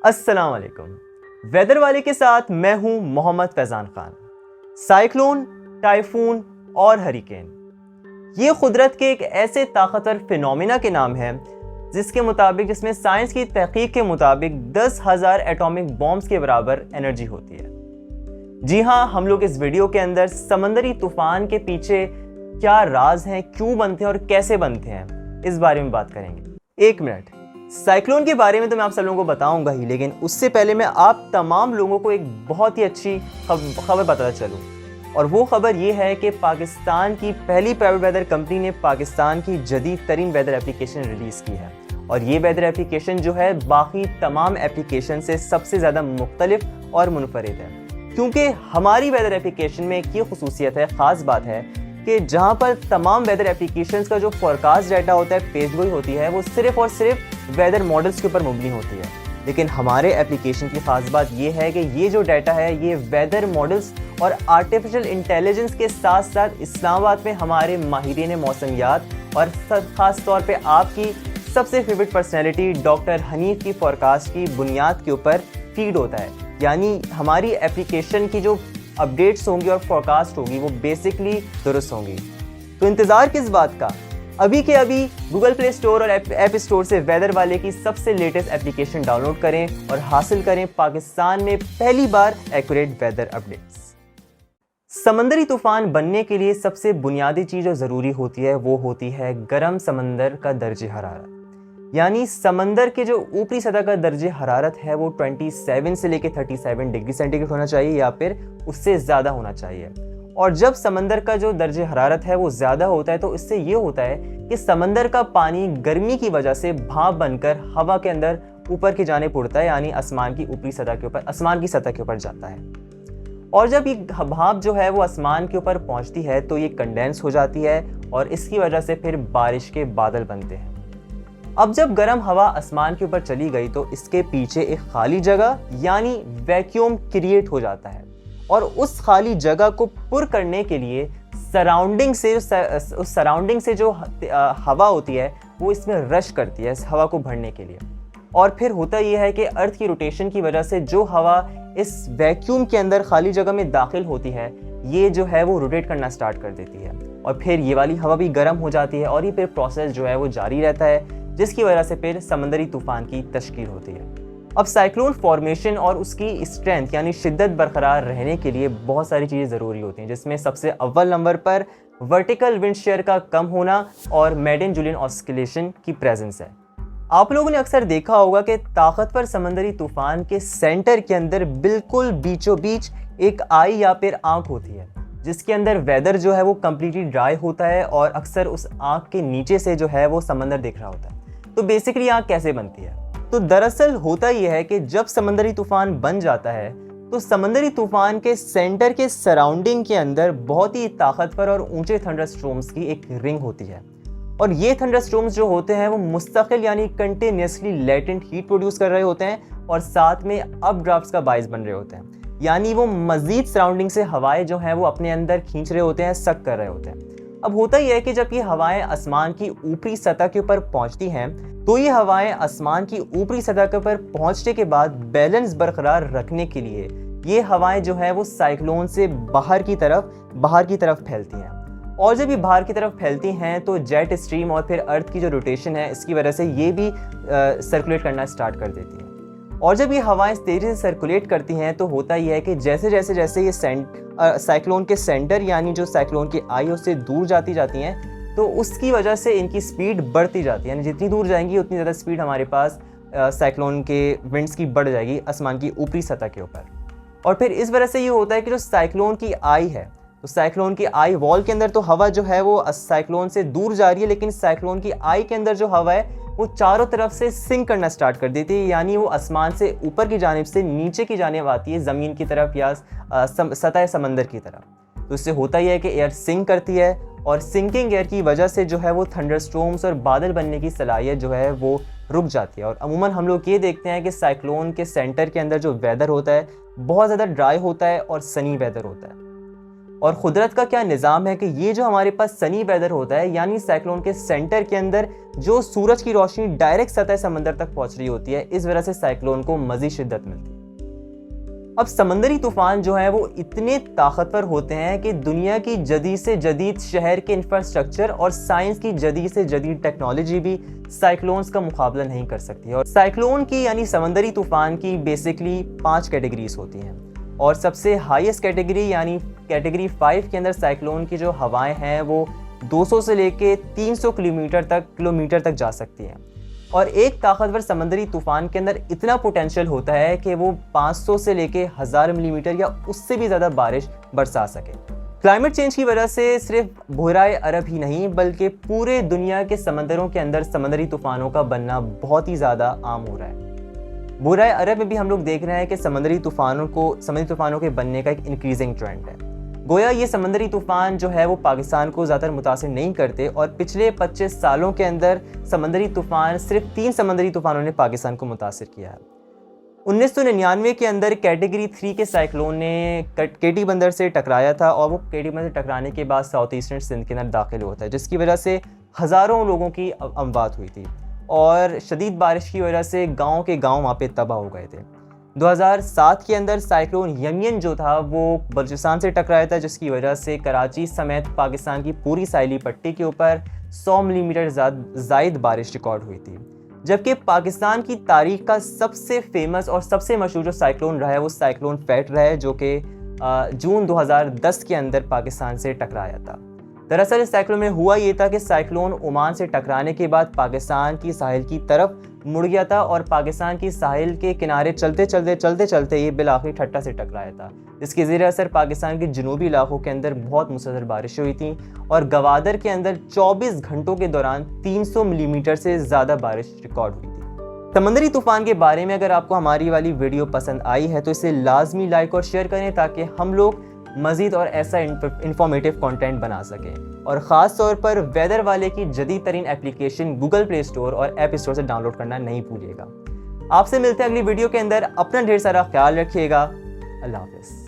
अस्सलाम वालेकुम। वेदर वाले के साथ मैं हूं मोहम्मद फैज़ान खान। साइक्लोन, टाइफून और हरिकेन ये कुदरत के एक ऐसे ताकतवर फिनोमिना के नाम हैं जिसमें साइंस की तहकीक के मुताबिक 10,000 एटॉमिक बॉम्ब्स के बराबर एनर्जी होती है। जी हाँ, हम लोग इस वीडियो के अंदर समंदरी तूफान के पीछे क्या राज हैं, क्यों बनते हैं और कैसे बनते हैं, इस बारे में बात करेंगे। एक मिनट, साइक्लोन के बारे में तो मैं आप सब लोगों को बताऊंगा ही, लेकिन उससे पहले मैं आप तमाम लोगों को एक बहुत ही अच्छी खबर बताता चलूं। और वो खबर ये है कि पाकिस्तान की पहली प्राइवेट वेदर कंपनी ने पाकिस्तान की जदीद तरीन वेदर एप्लीकेशन रिलीज़ की है। और ये वेदर एप्लीकेशन जो है बाकी तमाम एप्लीकेशन से सबसे ज़्यादा मुख्तलिफ और मुनफरिद है, क्योंकि हमारी वेदर एप्लीकेशन में एक ये खुसूसियत है, ख़ास बात है कि जहाँ पर तमाम वेदर एप्लीकेशंस का जो फोरकास्ट डाटा होता है, पेश गोई होती है, वो सिर्फ़ और सिर्फ वेदर मॉडल्स के ऊपर मुबनी होती है। लेकिन हमारे एप्लीकेशन की ख़ास बात ये है कि ये जो डाटा है ये वेदर मॉडल्स और आर्टिफिशियल इंटेलिजेंस के साथ साथ इस्लामाबाद में हमारे माहिरीन मौसमियात और ख़ास तौर पे आपकी सबसे फेवरेट पर्सनैलिटी डॉक्टर हनीफ की फोरकास्ट की बुनियाद के ऊपर फीड होता है। यानी हमारी एप्लीकेशन की जो अपडेट्स होंगी और फोरकास्ट होगी वो बेसिकली दुरुस्त होंगी। तो इंतज़ार किस बात का, अभी के अभी गूगल प्ले स्टोर और ऐप स्टोर से वेदर वाले की सबसे लेटेस्ट एप्लीकेशन डाउनलोड करें और हासिल करें पाकिस्तान में पहली बार एक्यूरेट वेदर अपडेट्स। समंदरी तूफान बनने के लिए सबसे बुनियादी चीज़ जो ज़रूरी होती है वो होती है गर्म समंदर का दर्जे हरारत। यानी समंदर के जो ऊपरी सतह का दर्जे हरारत है वो 27 से लेकर 37 डिग्री सेंटीग्रेड होना चाहिए या फिर उससे ज़्यादा होना चाहिए। और जब समंदर का जो दर्जे हरारत है वो ज़्यादा होता है तो इससे ये होता है कि समंदर का पानी गर्मी की वजह से भाप बनकर हवा के अंदर ऊपर की जानिब उड़ता है, यानी आसमान की सतह के ऊपर जाता है। और जब ये भाप जो है वो आसमान के ऊपर पहुंचती है तो ये कंडेंस हो जाती है और इसकी वजह से फिर बारिश के बादल बनते हैं। अब जब गर्म हवा आसमान के ऊपर चली गई तो इसके पीछे एक खाली जगह यानी वैक्यूम क्रिएट हो जाता है और उस खाली जगह को पुर करने के लिए सराउंडिंग से जो हवा होती है वो इसमें रश करती है इस हवा को भरने के लिए। और फिर होता यह है कि अर्थ की रोटेशन की वजह से जो हवा इस वैक्यूम के अंदर खाली जगह में दाखिल होती है ये जो है वो रोटेट करना स्टार्ट कर देती है और फिर ये वाली हवा भी गर्म हो जाती है और ये फिर प्रोसेस जो है वो जारी रहता है, जिसकी वजह से फिर समंदरी तूफान की तश्कील होती है। अब साइक्लोन फॉर्मेशन और उसकी स्ट्रेंथ यानी शिद्दत बरकरार रहने के लिए बहुत सारी चीज़ें ज़रूरी होती हैं, जिसमें सबसे अव्वल नंबर पर वर्टिकल विंड शेयर का कम होना और मेडन जूलियन ऑस्किलेशन की प्रेजेंस है। आप लोगों ने अक्सर देखा होगा कि ताकतवर समंदरी तूफान के सेंटर के अंदर बिल्कुल बीचों बीच एक आई या फिर आंख होती है, जिसके अंदर वेदर जो है वो कम्प्लीटली ड्राई होता है और अक्सर उस आंख के नीचे से जो है वो समंदर दिख रहा होता है। तो बेसिकली आंख कैसे बनती है? तो दरअसल होता यह है कि जब समंदरी तूफान बन जाता है तो समंदरी तूफान के सेंटर के सराउंडिंग के अंदर बहुत ही ताकतवर और ऊंचे थंडरस्टॉर्म्स की एक रिंग होती है। और ये थंडरस्टॉर्म्स जो होते हैं वो मुस्तकिल यानी कंटिन्यूसली लेटेंट हीट प्रोड्यूस कर रहे होते हैं और साथ में अपड्राफ्ट्स का बाइस बन रहे होते हैं, यानी वो मजीद सराउंडिंग से हवाएं जो हैं वो अपने अंदर खींच रहे होते हैं, सक कर रहे होते हैं। अब होता यह है कि जब ये हवाएं आसमान की ऊपरी सतह के ऊपर पहुंचती हैं तो ये हवाएं आसमान की ऊपरी सतह के ऊपर पहुंचने के बाद बैलेंस बरकरार रखने के लिए ये हवाएं जो है वो साइक्लोन से बाहर की तरफ फैलती हैं। और जब ये बाहर की तरफ फैलती हैं तो जेट स्ट्रीम और फिर अर्थ की जो रोटेशन है इसकी वजह से ये भी सर्कुलेट करना स्टार्ट कर देती हैं। और जब ये हवाएं तेज़ी से सर्कुलेट करती हैं तो होता यह है कि जैसे ये साइक्लोन के सेंटर यानी जो साइक्लोन की आई उससे दूर जाती हैं तो उसकी वजह से इनकी स्पीड बढ़ती जाती है, यानी जितनी दूर जाएंगी उतनी ज़्यादा स्पीड हमारे पास साइक्लोन के विंड्स की बढ़ जाएगी आसमान की ऊपरी सतह के ऊपर। और फिर इस वजह से ये होता है कि जो साइक्लोन की आई है तो साइक्लोन की आई वॉल के अंदर तो हवा जो है वो साइक्लोन से दूर जा रही है, लेकिन साइक्लोन की आई के अंदर जो हवा है वो चारों तरफ से सिंक करना स्टार्ट कर देती है, यानी वो आसमान से ऊपर की जानिब से नीचे की जानिब आती है, ज़मीन की तरफ या सतह समंदर की तरफ। तो इससे होता यह है कि एयर सिंक करती है और सिंकिंग एयर की वजह से जो है वो थंडरस्टॉर्म्स और बादल बनने की सलाहियत जो है वो रुक जाती है। और अमूमन हम लोग ये देखते हैं कि साइक्लोन के सेंटर के अंदर जो वेदर होता है बहुत ज़्यादा ड्राई होता है और सनी वेदर होता है। اور قدرت کا کیا نظام ہے کہ یہ جو ہمارے پاس سنی ویدر ہوتا ہے، یعنی سائیکلون کے سینٹر کے اندر جو سورج کی روشنی ڈائریکٹ سطح سمندر تک پہنچ رہی ہوتی ہے، اس وجہ سے سائیکلون کو مزید شدت ملتی ہے۔ اب سمندری طوفان جو ہیں وہ اتنے طاقتور ہوتے ہیں کہ دنیا کی جدید سے جدید شہر کے انفراسٹرکچر اور سائنس کی جدید سے جدید ٹیکنالوجی بھی سائیکلونز کا مقابلہ نہیں کر سکتی۔ اور سائیکلون کی یعنی سمندری طوفان کی بیسکلی 5 کیٹیگریز ہوتی ہیں، اور سب سے ہائیسٹ کیٹیگری یعنی کیٹیگری 5 کے اندر سائیکلون کی جو ہوائیں ہیں وہ 200 سے لے کے 300 کلومیٹر تک جا سکتی ہیں، اور ایک طاقتور سمندری طوفان کے اندر اتنا پوٹینشیل ہوتا ہے کہ وہ 500 سے لے کے 1000 ملی میٹر یا اس سے بھی زیادہ بارش برسا سکے۔ کلائمیٹ چینج کی وجہ سے صرف بحیرہ عرب ہی نہیں بلکہ پورے دنیا کے سمندروں کے اندر سمندری طوفانوں کا بننا بہت ہی زیادہ عام ہو رہا ہے۔ بحیرہ عرب میں بھی ہم لوگ دیکھ رہے ہیں کہ سمندری طوفانوں کے بننے کا ایک انکریزنگ ٹرینڈ ہے۔ گویا یہ سمندری طوفان جو ہے وہ پاکستان کو زیادہ متاثر نہیں کرتے، اور پچھلے 25 سالوں کے اندر سمندری طوفان صرف 3 سمندری طوفانوں نے پاکستان کو متاثر کیا ہے۔ 1999 کے اندر کیٹیگری 3 کے سائیکلون نے کیٹی بندر سے ٹکرایا تھا، اور وہ کیٹی بندر سے ٹکرانے کے بعد ساؤتھ ایسٹرن سندھ کے اندر داخل ہوتا ہے، جس کی وجہ سے ہزاروں لوگوں کی اموات ہوئی تھی، اور شدید بارش کی وجہ سے گاؤں کے گاؤں وہاں پہ تباہ ہو گئے تھے۔ 2007 کے اندر سائیکلون یمین جو تھا وہ بلوچستان سے ٹکرایا تھا، جس کی وجہ سے کراچی سمیت پاکستان کی پوری ساحلی پٹی کے اوپر 100 ملی میٹر زائد بارش ریکارڈ ہوئی تھی۔ جبکہ پاکستان کی تاریخ کا سب سے فیمس اور سب سے مشہور جو سائیکلون رہا ہے وہ سائیکلون فیٹ رہا ہے، جو کہ جون 2010 کے اندر پاکستان سے ٹکرایا تھا۔ دراصل اس سائیکلون میں ہوا یہ تھا کہ سائیکلون عمان سے ٹکرانے کے بعد پاکستان کی ساحل کی طرف مڑ گیا تھا، اور پاکستان کی ساحل کے کنارے چلتے یہ بالآخر ٹھٹا سے ٹکرایا تھا، جس کے زیر اثر پاکستان کے جنوبی علاقوں کے اندر بہت مسلسل بارشیں ہوئی تھیں، اور گوادر کے اندر 24 گھنٹوں کے دوران 300 ملی میٹر سے زیادہ بارش ریکارڈ ہوئی تھی۔ سمندری طوفان کے بارے میں اگر آپ کو ہماری والی ویڈیو پسند آئی ہے تو اسے لازمی لائک اور شیئر کریں، تاکہ ہم لوگ مزید اور ایسا انفارمیٹیو کنٹینٹ بنا سکیں، اور خاص طور پر ویدر والے کی جدید ترین ایپلیکیشن گوگل پلے اسٹور اور ایپ اسٹور سے ڈاؤن لوڈ کرنا نہیں بھولیے گا۔ آپ سے ملتے ہیں اگلی ویڈیو کے اندر، اپنا ڈھیر سارا خیال رکھیے گا، اللہ حافظ۔